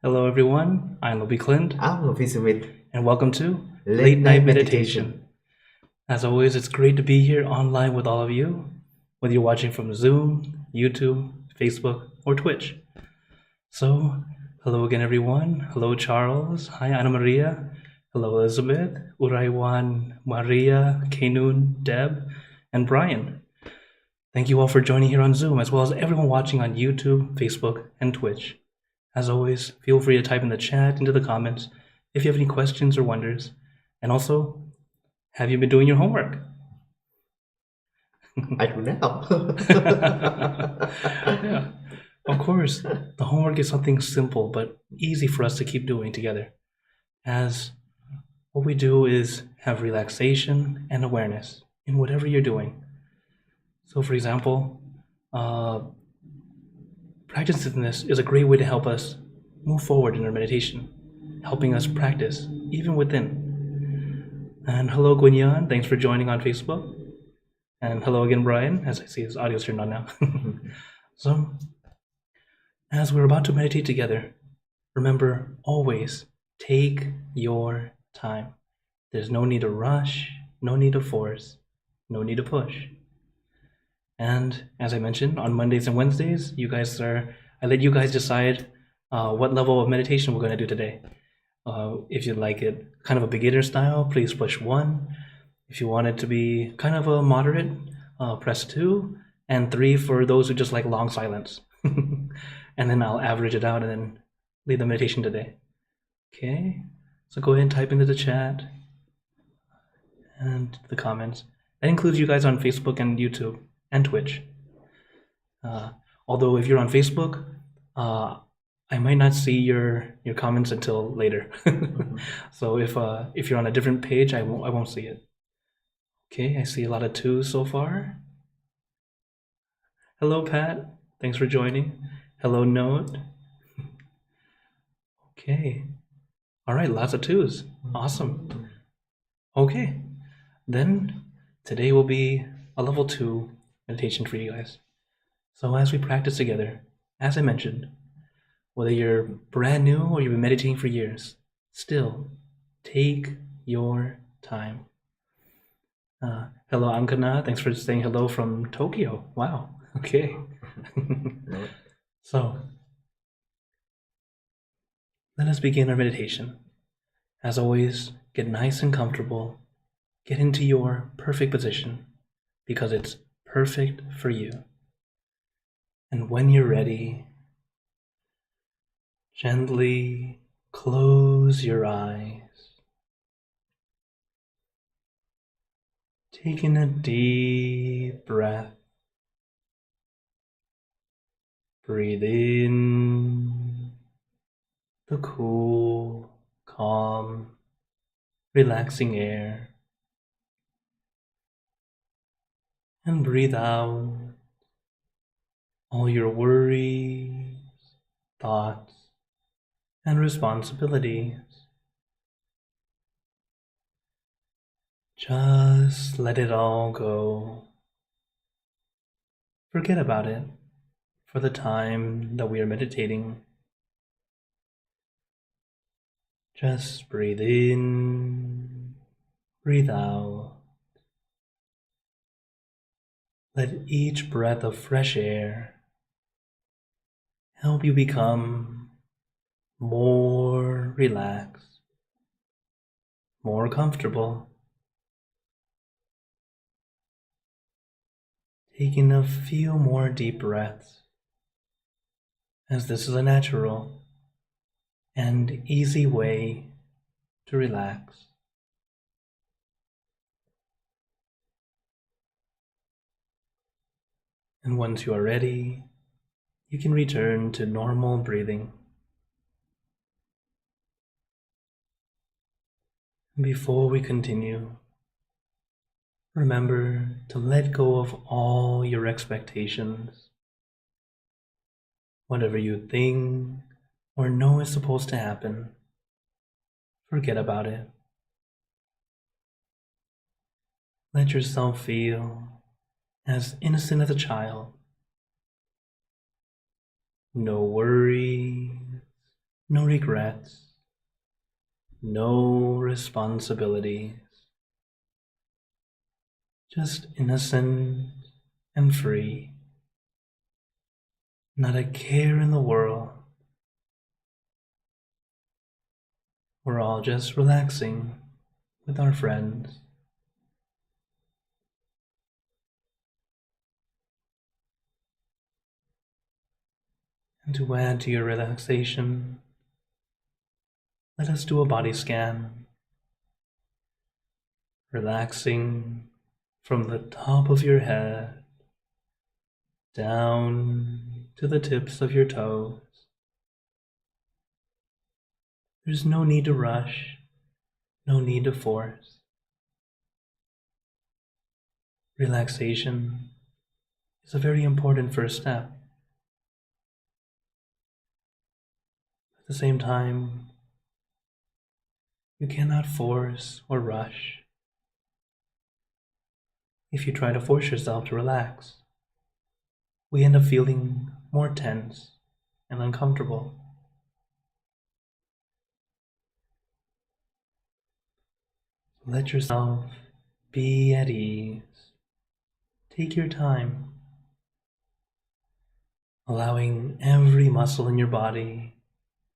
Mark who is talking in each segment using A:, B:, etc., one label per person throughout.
A: Hello, everyone. I'm Obi Clint,
B: I'm Lofi Smith.
A: and welcome to
B: Late
A: Night
B: Night
A: Meditation. As always, it's great to be here online with all of you, whether you're watching from Zoom, YouTube, Facebook, or Twitch. So, hello again, everyone. Hello, Charles. Hi, Ana Maria. Hello, Elizabeth, Uraiwan, Maria, Kanun, Deb, and Brian. Thank you all for joining here on Zoom, as well as everyone watching on YouTube, Facebook, and Twitch. As always, feel free to type in the chat into the comments if you have any questions or wonders. And also, have you been doing your homework?
B: I do now.
A: Yeah, of course. The homework is something simple but easy for us to keep doing together, as what we do is have relaxation and awareness in whatever you're doing. So, for example, practicing this is a great way to help us move forward in our meditation, helping us practice even within. And hello, Gwynyan. Thanks for joining on Facebook. And hello again, Brian, as I see his audio's turned on now. So, as we're about to meditate together, remember always take your time. There's no need to rush, no need to force, no need to push. And as I mentioned, on Mondays and Wednesdays, I let you guys decide what level of meditation we're going to do today. If you'd like it kind of a beginner style, please push 1. If you want it to be kind of a moderate, press 2, and 3 for those who just like long silence. And then I'll average it out and then lead the meditation today. Okay, so go ahead and type into the chat and the comments. That includes you guys on Facebook and YouTube and Twitch. Although if you're on Facebook, I might not see your comments until later. So if you're on a different page, I won't see it. Okay, I see a lot of 2s so far. Hello, Pat. Thanks for joining. Hello, Note. Okay. All right, lots of 2s. Awesome. Okay, then today will be a level 2 meditation for you guys. So as we practice together, as I mentioned, whether you're brand new or you've been meditating for years, still take your time. Hello, Ankana. Thanks for saying hello from Tokyo. Wow. Okay. So, let us begin our meditation. As always, get nice and comfortable. Get into your perfect position because it's perfect for you. And when you're ready, gently close your eyes. Taking a deep breath. Breathe in the cool, calm, relaxing air. And breathe out all your worries, thoughts, and responsibilities. Just let it all go. Forget about it for the time that we are meditating. Just breathe in, breathe out. Let each breath of fresh air help you become more relaxed, more comfortable. Taking a few more deep breaths, as this is a natural and easy way to relax. And once you are ready, you can return to normal breathing. Before we continue, remember to let go of all your expectations. Whatever you think or know is supposed to happen, forget about it. Let yourself feel as innocent as a child. No worries, no regrets, no responsibilities, just innocent and free, not a care in the world. We're all just relaxing with our friends. And to add to your relaxation, let us do a body scan, relaxing from the top of your head down to the tips of your toes. There's no need to rush, no need to force. Relaxation is a very important first step. At the same time, you cannot force or rush. If you try to force yourself to relax, we end up feeling more tense and uncomfortable. Let yourself be at ease. Take your time, allowing every muscle in your body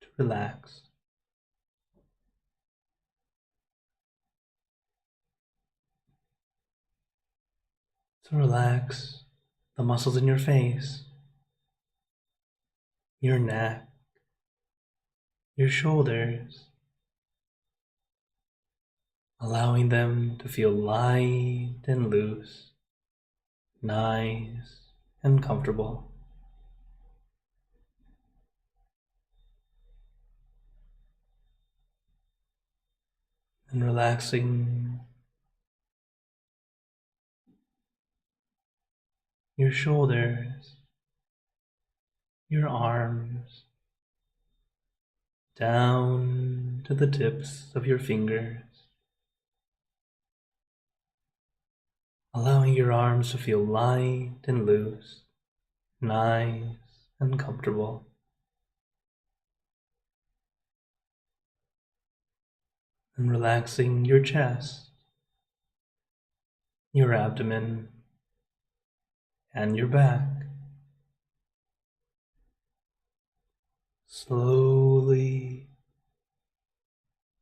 A: to relax. So relax the muscles in your face, your neck, your shoulders, allowing them to feel light and loose, nice and comfortable. And relaxing your shoulders, your arms, down to the tips of your fingers, allowing your arms to feel light and loose, nice and comfortable. And relaxing your chest, your abdomen, and your back. Slowly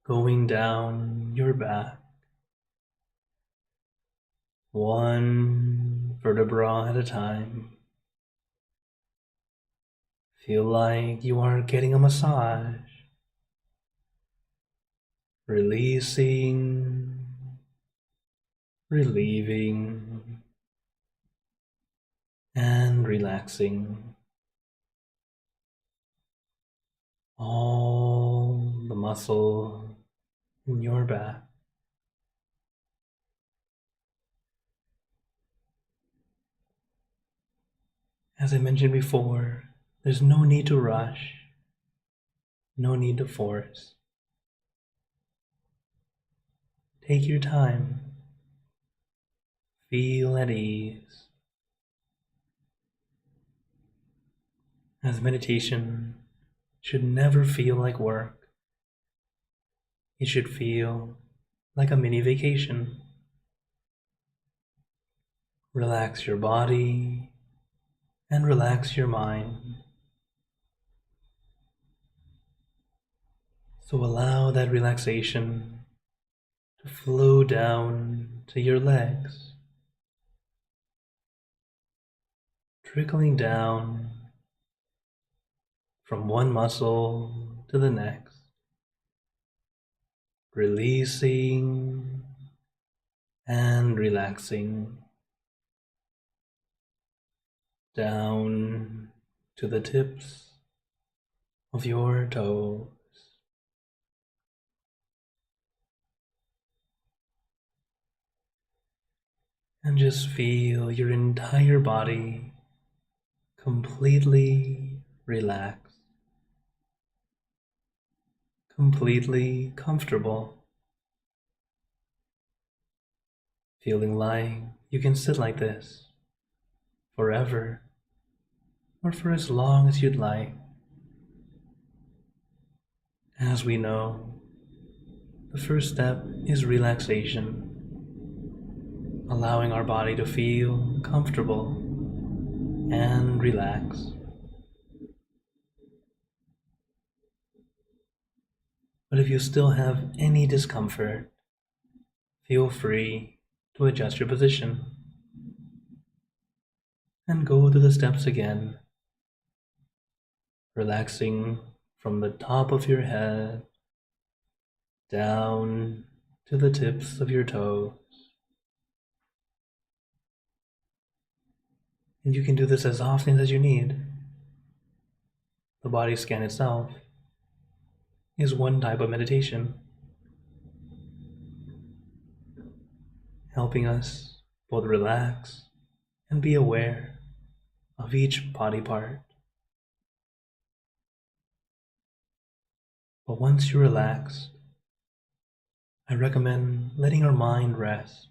A: going down your back, one vertebra at a time. Feel like you are getting a massage, releasing, relieving, and relaxing all the muscle in your back. As I mentioned before, there's no need to rush, no need to force. Take your time. Feel at ease. As meditation should never feel like work. It should feel like a mini vacation. Relax your body and relax your mind. So allow that relaxation to flow down to your legs, trickling down from one muscle to the next, releasing and relaxing down to the tips of your toes. And just feel your entire body completely relaxed, completely comfortable, feeling like you can sit like this forever or for as long as you'd like. As we know, the first step is relaxation, allowing our body to feel comfortable and relax. But if you still have any discomfort, feel free to adjust your position and go through the steps again, relaxing from the top of your head down to the tips of your toes. And you can do this as often as you need. The body scan itself is one type of meditation, helping us both relax and be aware of each body part. But once you're relaxed, I recommend letting our mind rest,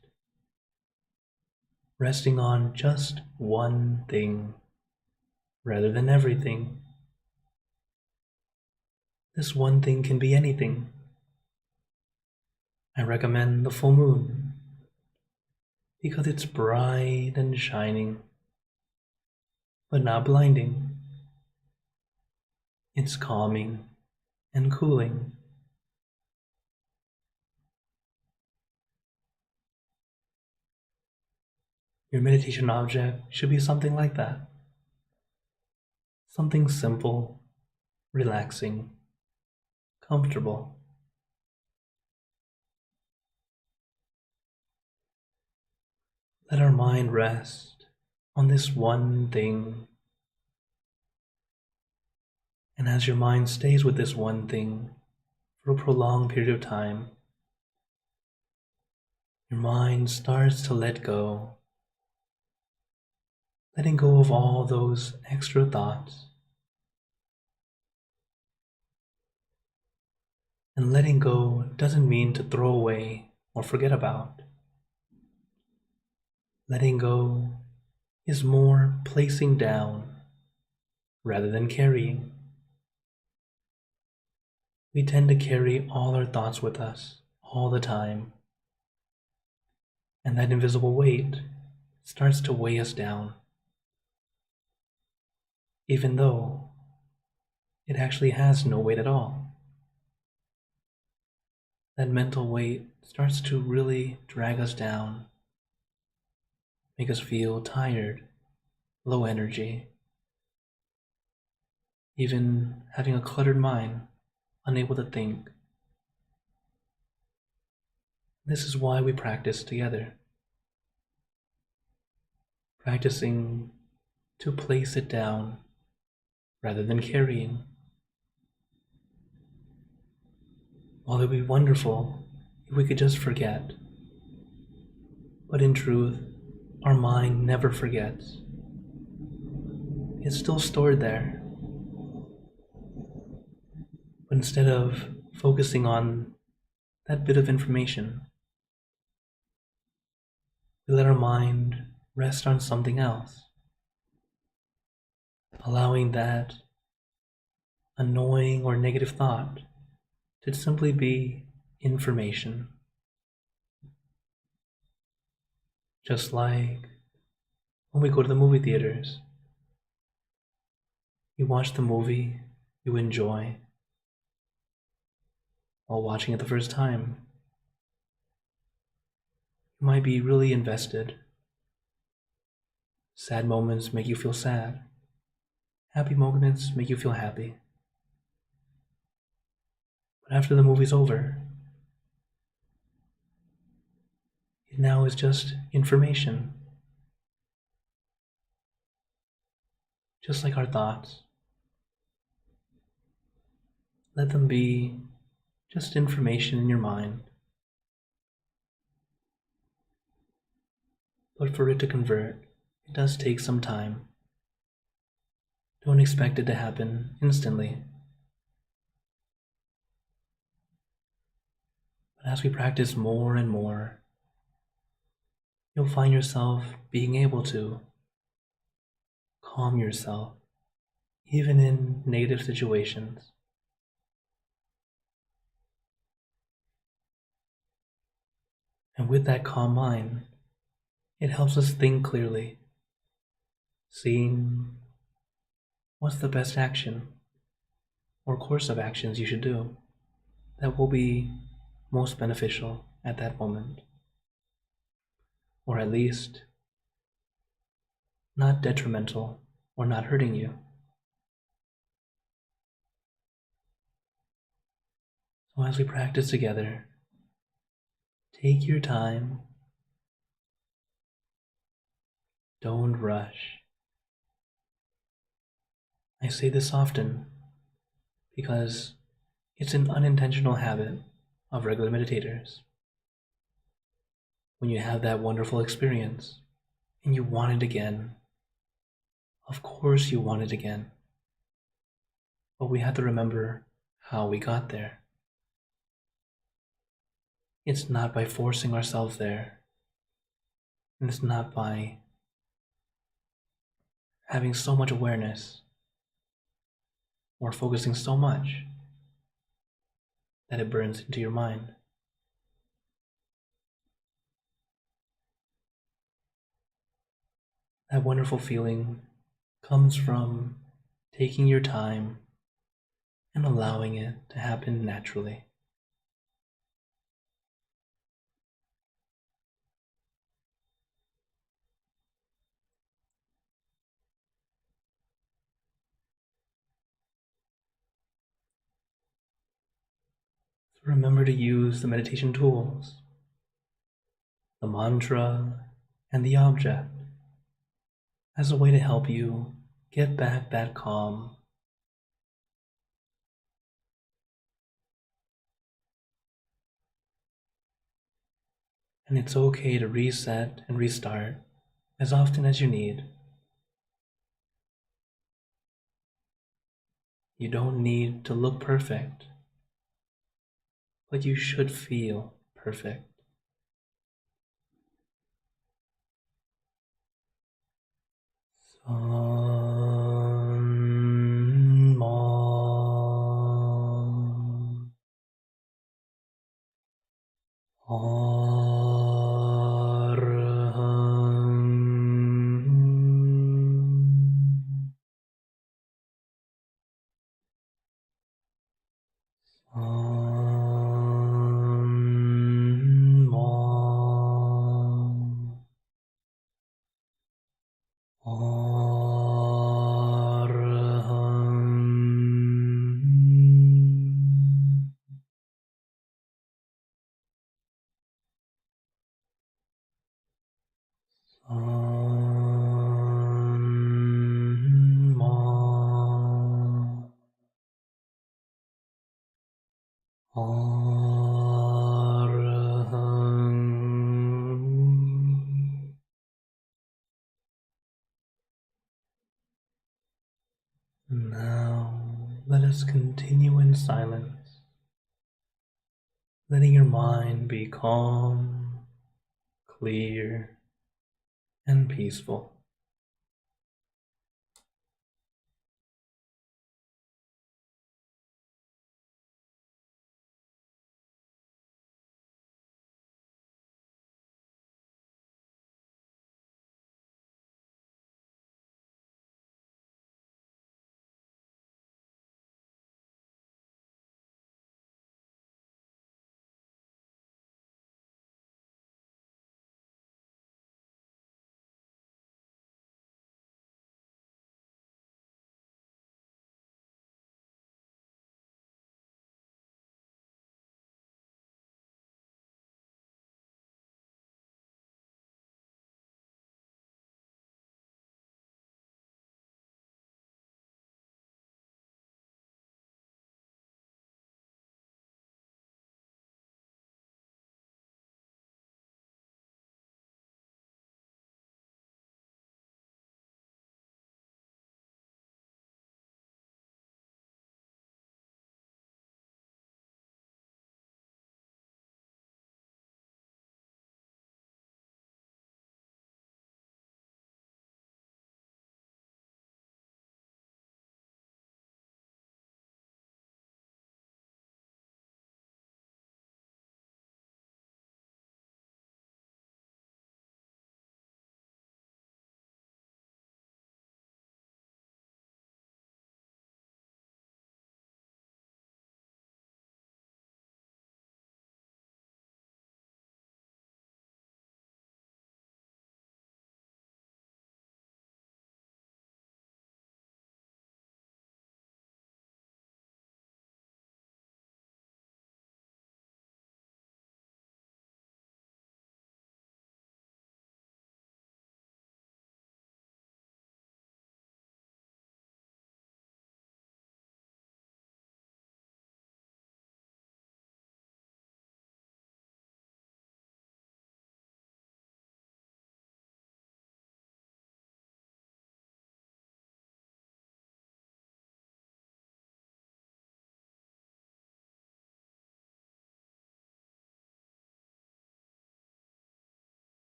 A: resting on just one thing rather than everything. This one thing can be anything. I recommend the full moon because it's bright and shining, but not blinding. It's calming and cooling. Your meditation object should be something like that. Something simple, relaxing, comfortable. Let our mind rest on this one thing. And as your mind stays with this one thing for a prolonged period of time, your mind starts to let go, letting go of all those extra thoughts. And letting go doesn't mean to throw away or forget about. Letting go is more placing down rather than carrying. We tend to carry all our thoughts with us all the time, and that invisible weight starts to weigh us down, even though it actually has no weight at all. That mental weight starts to really drag us down, make us feel tired, low energy, even having a cluttered mind, unable to think. This is why we practice together, practicing to place it down rather than carrying. While it would be wonderful if we could just forget, but in truth, our mind never forgets. It's still stored there. But instead of focusing on that bit of information, we let our mind rest on something else, allowing that annoying or negative thought to simply be information. Just like when we go to the movie theaters, you watch the movie you enjoy. While watching it the first time, you might be really invested. Sad moments make you feel sad. Happy moments make you feel happy. But after the movie's over, it now is just information. Just like our thoughts. Let them be just information in your mind. But for it to convert, it does take some time. Don't expect it to happen instantly. But as we practice more and more, you'll find yourself being able to calm yourself, even in negative situations. And with that calm mind, it helps us think clearly, seeing what's the best action or course of actions you should do that will be most beneficial at that moment, or at least not detrimental or not hurting you. So as we practice together, take your time. Don't rush. I say this often because it's an unintentional habit of regular meditators. When you have that wonderful experience and you want it again, of course you want it again. But we have to remember how we got there. It's not by forcing ourselves there. And it's not by having so much awareness or focusing so much that it burns into your mind. That wonderful feeling comes from taking your time and allowing it to happen naturally. So remember to use the meditation tools, the mantra, and the object as a way to help you get back that calm. And it's okay to reset and restart as often as you need. You don't need to look perfect, but you should feel perfect. Now, let us continue in silence, letting your mind be calm, clear, and peaceful.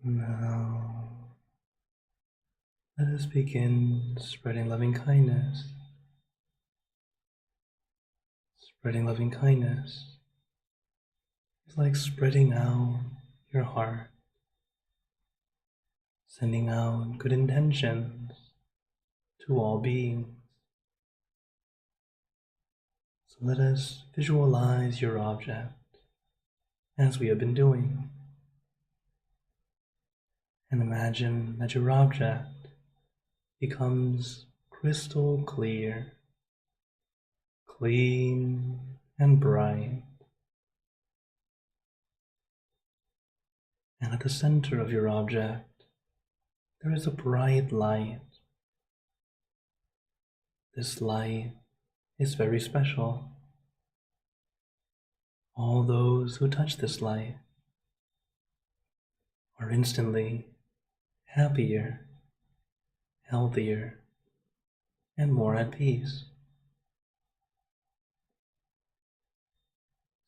A: Now, let us begin spreading loving kindness. Spreading loving kindness is like spreading out your heart, sending out good intentions to all beings. So let us visualize your object as we have been doing, and imagine that your object becomes crystal clear, clean and bright. And at the center of your object, there is a bright light. This light is very special. All those who touch this light are instantly happier, healthier, and more at peace.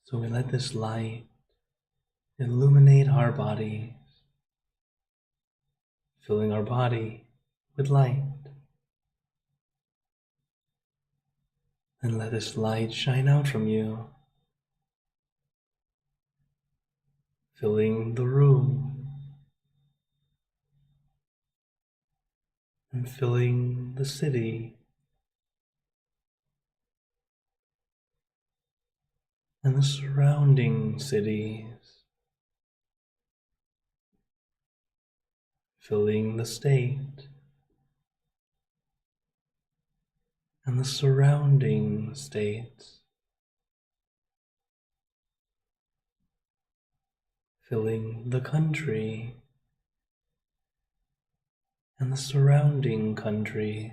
A: So we let this light illuminate our bodies, filling our body with light. And let this light shine out from you, filling the room and filling the city and the surrounding cities, filling the state and the surrounding states, filling the country and the surrounding countries,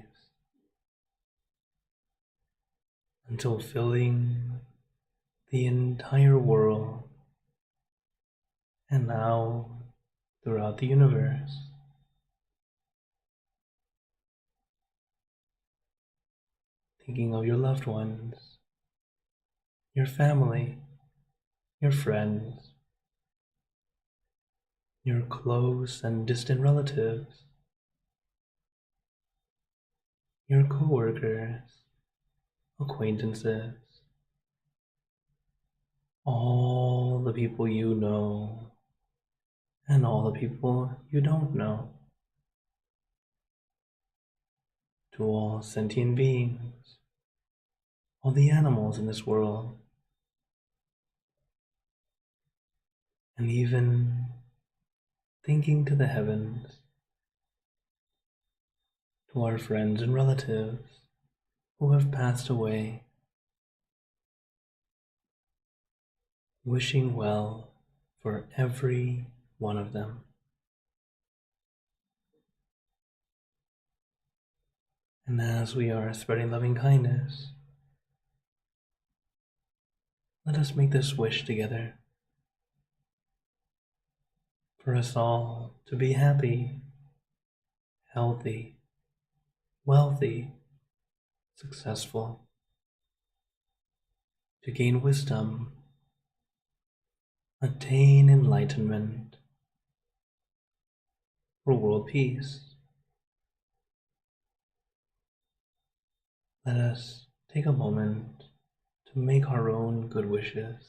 A: until filling the entire world, and now throughout the universe. Thinking of your loved ones, your family, your friends, your close and distant relatives, your co-workers, acquaintances, all the people you know, and all the people you don't know. To all sentient beings, all the animals in this world, and even thinking to the heavens, to our friends and relatives who have passed away, wishing well for every one of them. And as we are spreading loving kindness, let us make this wish together for us all to be happy, healthy, wealthy, successful, to gain wisdom, attain enlightenment, for world peace. Let us take a moment to make our own good wishes.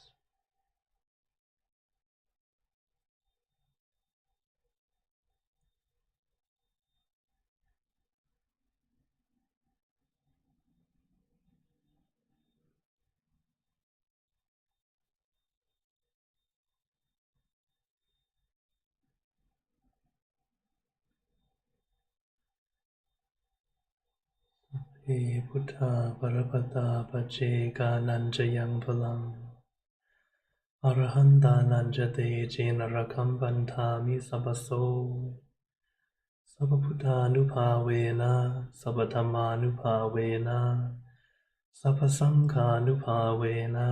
A: He Buddha Parapata Pache Nanjayang Palang Arahanta Nanjate Jena Rakambantami Sabaso Sababuddha Nupavena Sabatama Nupavena Sapasangha Nupavena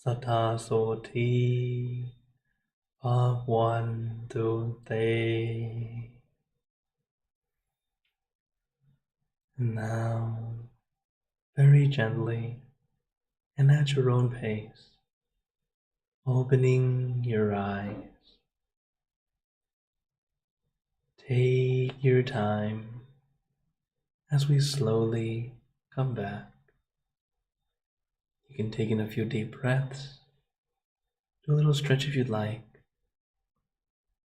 A: Sata Soti Bhagwante. Now, very gently and at your own pace, opening your eyes, Take your time as we slowly come back. You can take in a few deep breaths, do a little stretch if you'd like,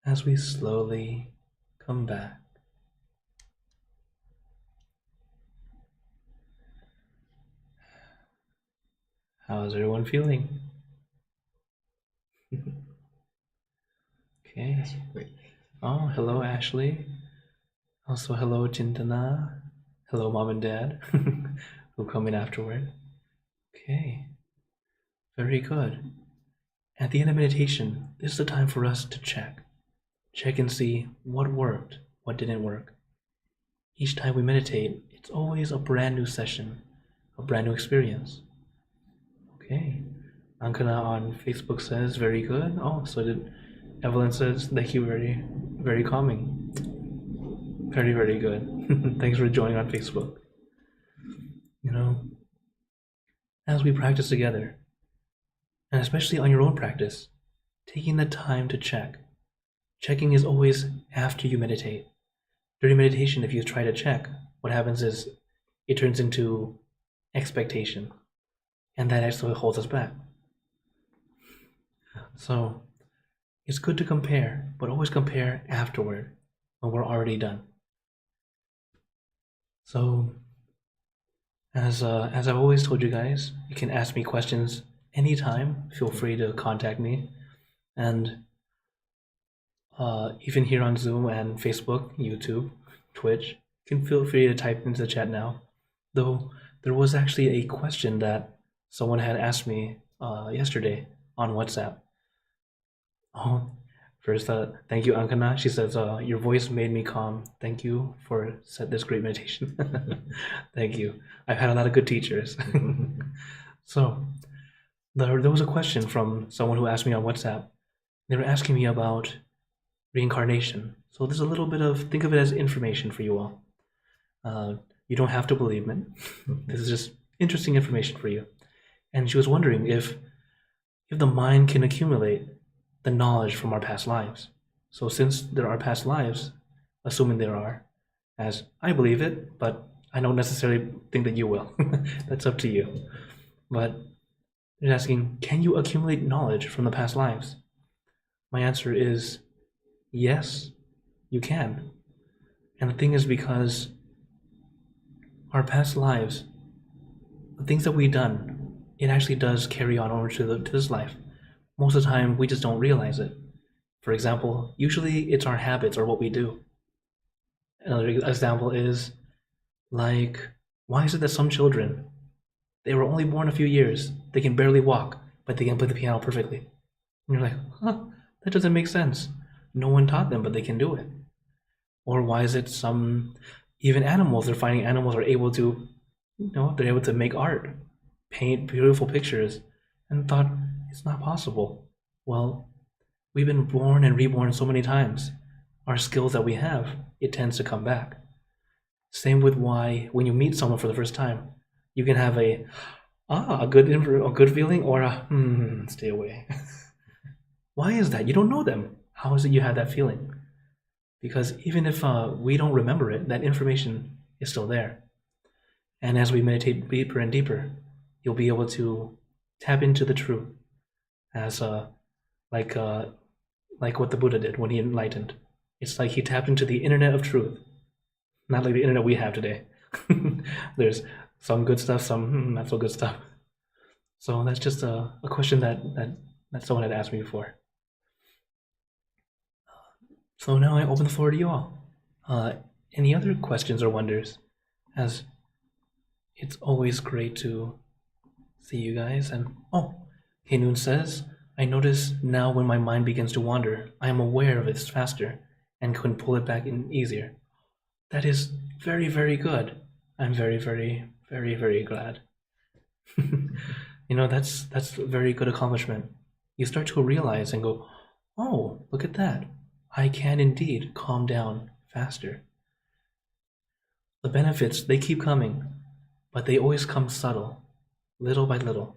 A: as we slowly come back. How is everyone feeling? Okay. Oh, hello, Ashley. Also, hello, Chintana. Hello, Mom and Dad, who come in afterward. Okay. Very good. At the end of meditation, this is the time for us to check. Check and see what worked, what didn't work. Each time we meditate, it's always a brand new session, a brand new experience. Okay. Ankana on Facebook says, very good. Oh, so did Evelyn says, thank you, very, very calming. Very, very good. Thanks for joining on Facebook. You know, as we practice together, and especially on your own practice, taking the time to check. Checking is always after you meditate. During meditation, if you try to check, what happens is it turns into expectation, and that actually holds us back. So it's good to compare, but always compare afterward when we're already done. So as I've always told you guys, you can ask me questions anytime. Feel free to contact me, and even here on Zoom and Facebook, YouTube, Twitch, you can feel free to type into the chat now. Though there was actually a question that someone had asked me yesterday on WhatsApp. Oh, first, thank you, Ankana. She says, your voice made me calm. Thank you for this great meditation. Thank you. I've had a lot of good teachers. So, there was a question from someone who asked me on WhatsApp. They were asking me about reincarnation. So there's a little bit of, think of it as information for you all. You don't have to believe me. This is just interesting information for you. And she was wondering if the mind can accumulate the knowledge from our past lives. So since there are past lives, assuming there are, as I believe it, but I don't necessarily think that you will. That's up to you. But they're asking, can you accumulate knowledge from the past lives? My answer is yes, you can. And the thing is, because our past lives, the things that we've done, it actually does carry on over to this life. Most of the time, we just don't realize it. For example, usually it's our habits or what we do. Another example is, like, why is it that some children, they were only born a few years, they can barely walk, but they can play the piano perfectly? And you're like, huh, that doesn't make sense. No one taught them, but they can do it. Or why is it even animals, they're finding animals are able to, they're able to make art, paint beautiful pictures, and thought, it's not possible. Well, we've been born and reborn so many times. Our skills that we have, it tends to come back. Same with why when you meet someone for the first time, you can have a good feeling or a stay away. Why is that? You don't know them. How is it you have that feeling? Because even if we don't remember it, that information is still there. And as we meditate deeper and deeper, you'll be able to tap into the truth, as like what the Buddha did when he enlightened. It's like he tapped into the internet of truth, not like the internet we have today. There's some good stuff, some not so good stuff. So that's just a question that someone had asked me before. So now I open the floor to you all. Any other questions or wonders? As it's always great to see you guys. And Noon says, I notice now when my mind begins to wander, I am aware of it faster and can pull it back in easier. That is very, very good. I'm very, very, very, very glad. That's a very good accomplishment. You start to realize and go, oh, look at that. I can indeed calm down faster. The benefits, they keep coming, but they always come subtle, little by little,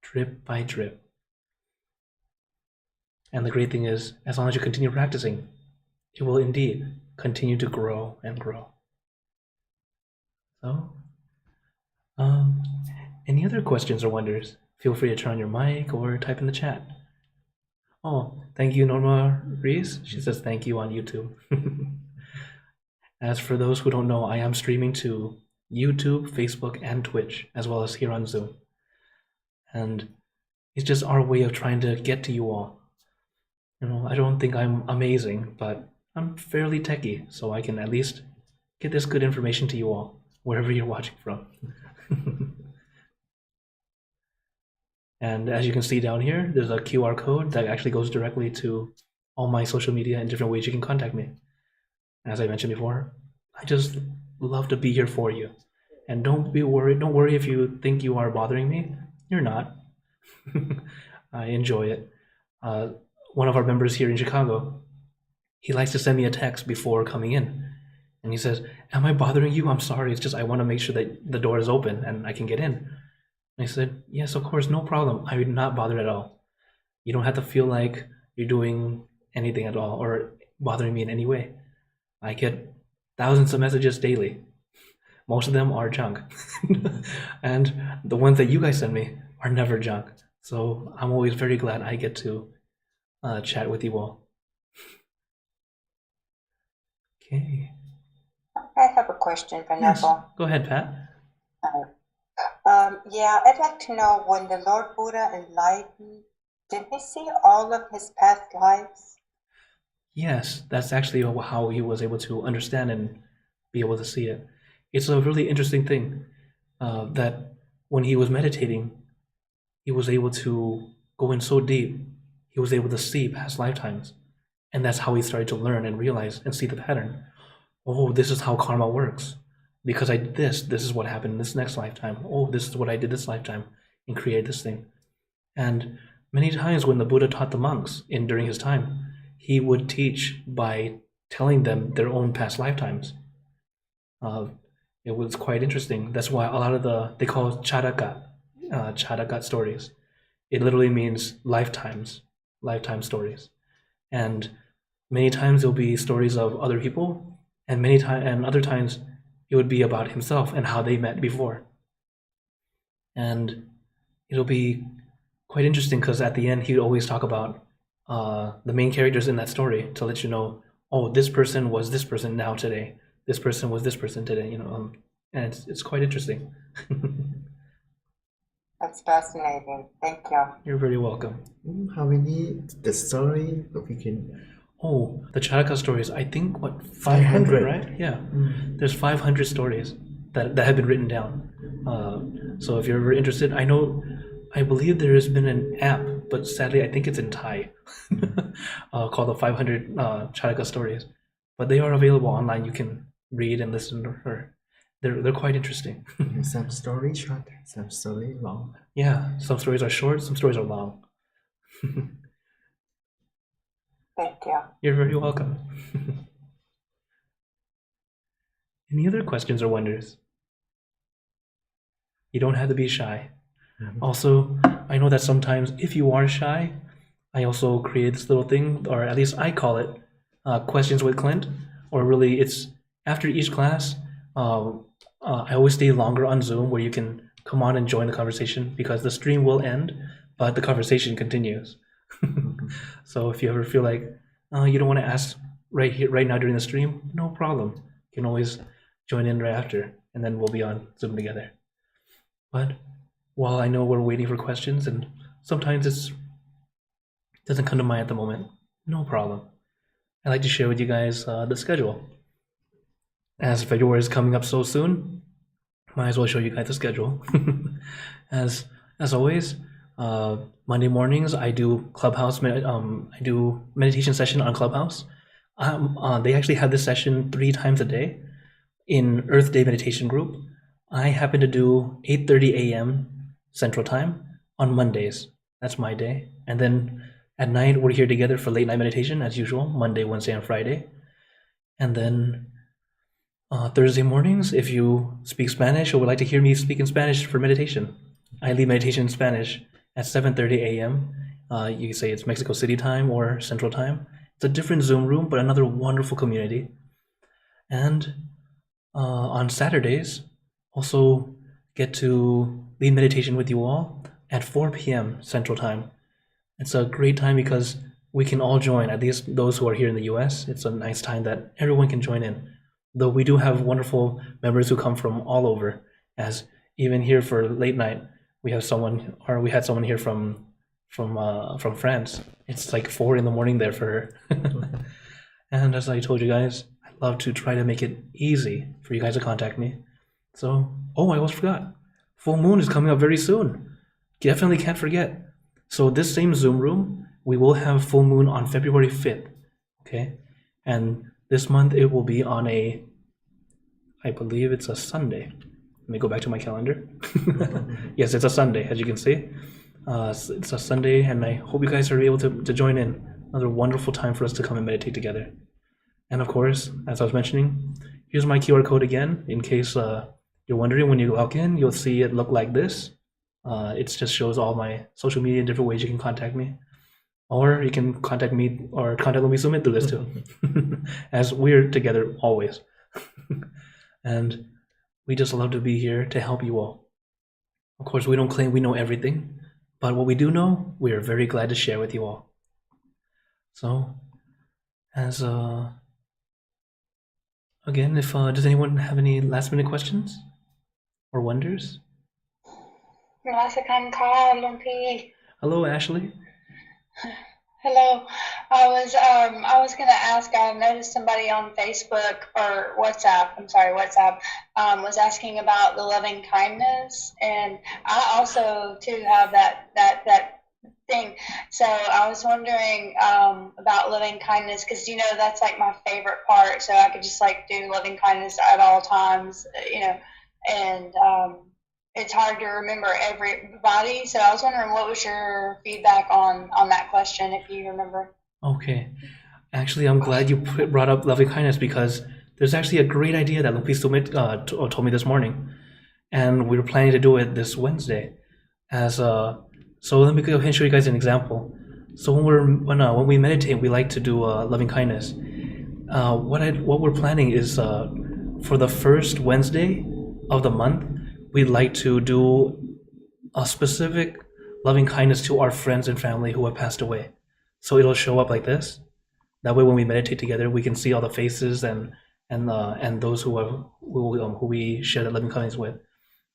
A: drip by drip. And the great thing is, as long as you continue practicing, it will indeed continue to grow and grow. So, any other questions or wonders? Feel free to turn on your mic or type in the chat. Oh, thank you, Norma Reese. She says thank you on YouTube. As for those who don't know, I am streaming to YouTube, Facebook, and Twitch, as well as here on Zoom. And it's just our way of trying to get to you all. You know, I don't think I'm amazing, but I'm fairly techie, so I can at least get this good information to you all, wherever you're watching from. And as you can see down here, there's a QR code that actually goes directly to all my social media and different ways you can contact me. As I mentioned before, I just love to be here for you. And don't be worried. Don't worry if you think you are bothering me. You're not. I enjoy it. One of our members here in Chicago, he likes to send me a text before coming in. And he says, am I bothering you? I'm sorry. It's just I want to make sure that the door is open and I can get in. And I said, yes, of course, no problem. I would not bother at all. You don't have to feel like you're doing anything at all or bothering me in any way. I get thousands of messages daily. Most of them are junk. And the ones that you guys send me are never junk. So I'm always very glad I get to chat with you all. Okay.
B: I have a question for Neville.
A: Go ahead, Pat.
B: Yeah, I'd like to know, when the Lord Buddha enlightened, did he see all of his past lives?
A: Yes, that's actually how he was able to understand and be able to see it. It's a really interesting thing that when he was meditating, he was able to go in so deep, he was able to see past lifetimes. And that's how he started to learn and realize and see the pattern. Oh, this is how karma works. Because I did this is what happened in this next lifetime. Oh, this is what I did this lifetime and created this thing. And many times when the Buddha taught the monks during his time, he would teach by telling them their own past lifetimes. It was quite interesting. That's why a lot of they call Chadagat stories. It literally means lifetime stories. And many times it'll be stories of other people, and other times it would be about himself and how they met before. And it'll be quite interesting because at the end he would always talk about the main characters in that story to let you know, oh, this person was this person now today. This person was this person today, you know, and it's quite interesting.
B: That's fascinating. Thank you.
A: You're very welcome.
C: How many the story that we can?
A: Oh, the Charaka stories. I think 500, right? Yeah. There's 500 stories that have been written down. So if you're ever interested, I believe there has been an app, but sadly I think it's in Thai, called the 500 Charaka stories. But they are available online. You can read and listen to her. They're quite interesting.
C: Some story short, some story long.
A: Yeah, some stories are short, some stories are long.
B: Thank you.
A: You're very welcome. Any other questions or wonders? You don't have to be shy. Also, I know that sometimes if you are shy, I also create this little thing, or at least I call it Questions with Clint, or really it's after each class. I always stay longer on Zoom where you can come on and join the conversation because the stream will end, but the conversation continues. So if you ever feel like you don't want to ask right now during the stream, no problem. You can always join in right after, and then we'll be on Zoom together. But while I know we're waiting for questions, and sometimes it doesn't come to mind at the moment, no problem. I'd like to share with you guys the schedule. As February is coming up so soon, might as well show you guys the schedule. As always, Monday mornings I do Clubhouse. I do meditation session on Clubhouse. They actually have this session 3 times a day in Earth Day Meditation Group. I happen to do 8:30 a.m. Central Time on Mondays. That's my day. And then at night we're here together for late night meditation as usual, Monday, Wednesday, and Friday. And then Thursday mornings, if you speak Spanish or would like to hear me speak in Spanish for meditation, I lead meditation in Spanish at 7:30 a.m. You can say it's Mexico City time or Central Time. It's a different Zoom room, but another wonderful community. And on Saturdays, also get to lead meditation with you all at 4 p.m. Central Time. It's a great time because we can all join, at least those who are here in the US. It's a nice time that everyone can join in. Though we do have wonderful members who come from all over, as even here for late night, we had someone here from France. It's like 4 in the morning there for her. And as I told you guys, I love to try to make it easy for you guys to contact me. So, I almost forgot. Full moon is coming up very soon. Definitely can't forget. So this same Zoom room, we will have full moon on February 5th, okay? And this month it will be on I believe it's a Sunday. Let me go back to my calendar. Yes, it's a Sunday, as you can see. It's a Sunday, and I hope you guys are able to join in. Another wonderful time for us to come and meditate together. And of course, as I was mentioning, here's my QR code again, in case you're wondering. When you log in, you'll see it look like this. It just shows all my social media and different ways you can contact me. Or you can contact me or contact Lumi Sumit through this too, as we're together always. And we just love to be here to help you all. Of course, we don't claim we know everything, but what we do know, we are very glad to share with you all. So, as again, if does anyone have any last minute questions or wonders? Hello, Ashley.
D: Hello. I was gonna ask. I noticed somebody on Facebook or WhatsApp. I'm sorry, WhatsApp. Was asking about the loving kindness, and I also too have that thing. So I was wondering about loving kindness, because that's like my favorite part. So I could just like do loving kindness at all times, and it's hard to remember everybody. So I was wondering, what was your feedback on that question, if you remember?
A: Okay. Actually, I'm glad you brought up loving kindness, because there's actually a great idea that Lupi Sumit told me this morning, and we were planning to do it this Wednesday. So let me go ahead and show you guys an example. So when we meditate, we like to do loving kindness. What we're planning is for the first Wednesday of the month, we'd like to do a specific loving kindness to our friends and family who have passed away. So it'll show up like this. That way, when we meditate together, we can see all the faces and those who we share that loving kindness with.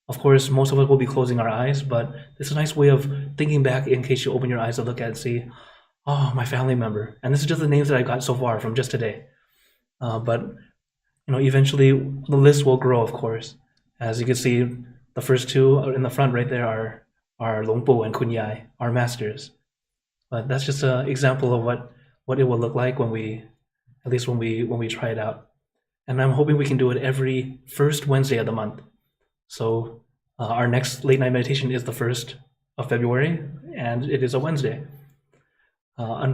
A: Of course, most of us will be closing our eyes, but it's a nice way of thinking back in case you open your eyes to look at it and see, oh, my family member. And this is just the names that I got so far from just today. But eventually the list will grow, of course. As you can see, the first two in the front right there are Longpo and Kunyai, our masters. But that's just an example of what it will look like when we try it out. And I'm hoping we can do it every first Wednesday of the month. So our next late night meditation is the 1st of February, and it is a Wednesday. I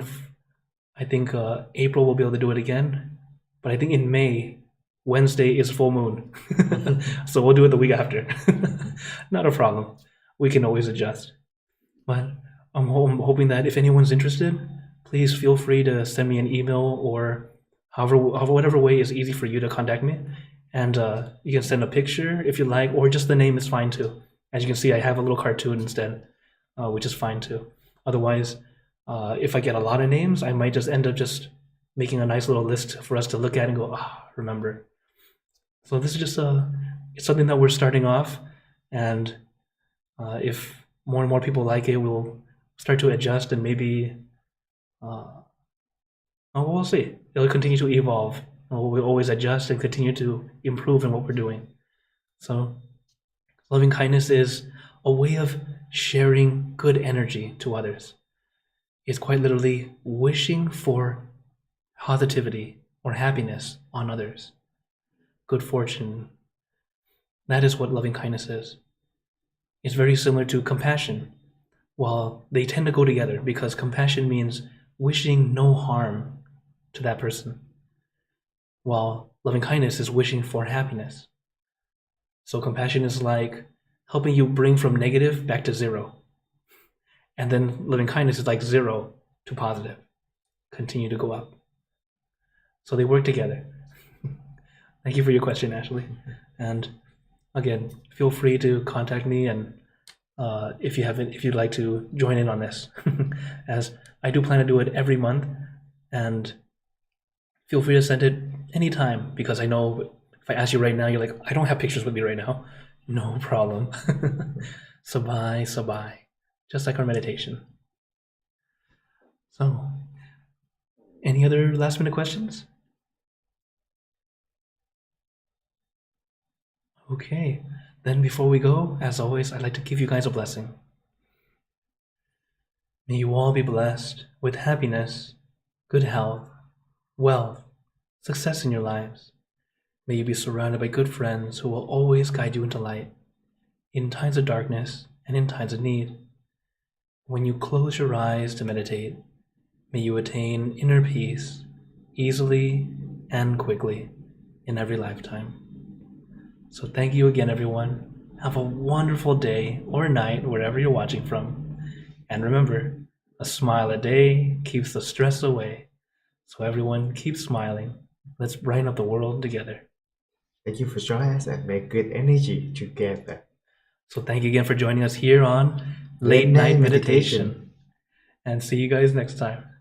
A: think April will be able to do it again, but I think in May, Wednesday is full moon. So we'll do it the week after. Not a problem. We can always adjust. But I'm hoping that if anyone's interested, please feel free to send me an email, or whatever way is easy for you to contact me. And you can send a picture if you like, or just the name is fine too. As you can see, I have a little cartoon instead, which is fine too. Otherwise, if I get a lot of names, I might just end up just making a nice little list for us to look at and go, remember. So this is just it's something that we're starting off, and if more and more people like it, we'll start to adjust, and maybe we'll see. It'll continue to evolve. We'll always adjust and continue to improve in what we're doing. So loving kindness is a way of sharing good energy to others. It's quite literally wishing for positivity or happiness on others, good fortune. That is what loving kindness is. It's very similar to compassion. While they tend to go together, because compassion means wishing no harm to that person, while loving kindness is wishing for happiness. So compassion is like helping you bring from negative back to zero. And then loving kindness is like 0 to positive. Continue to go up. So they work together. Thank you for your question, Ashley. And again, feel free to contact me, and if you'd like to join in on this, as I do plan to do it every month, and feel free to send it anytime, because I know if I ask you right now, you're like, I don't have pictures with me right now. No problem. Sabai, sabai. Just like our meditation. So, any other last minute questions? Okay, then before we go, as always, I'd like to give you guys a blessing. May you all be blessed with happiness, good health, wealth, success in your lives. May you be surrounded by good friends who will always guide you into light, in times of darkness and in times of need. When you close your eyes to meditate, may you attain inner peace easily and quickly in every lifetime. So thank you again, everyone. Have a wonderful day or night wherever you're watching from. And remember, a smile a day keeps the stress away. So everyone, keep smiling. Let's brighten up the world together.
C: Thank you for joining us and make good energy together.
A: So thank you again for joining us here on Late Night Meditation. And see you guys next time.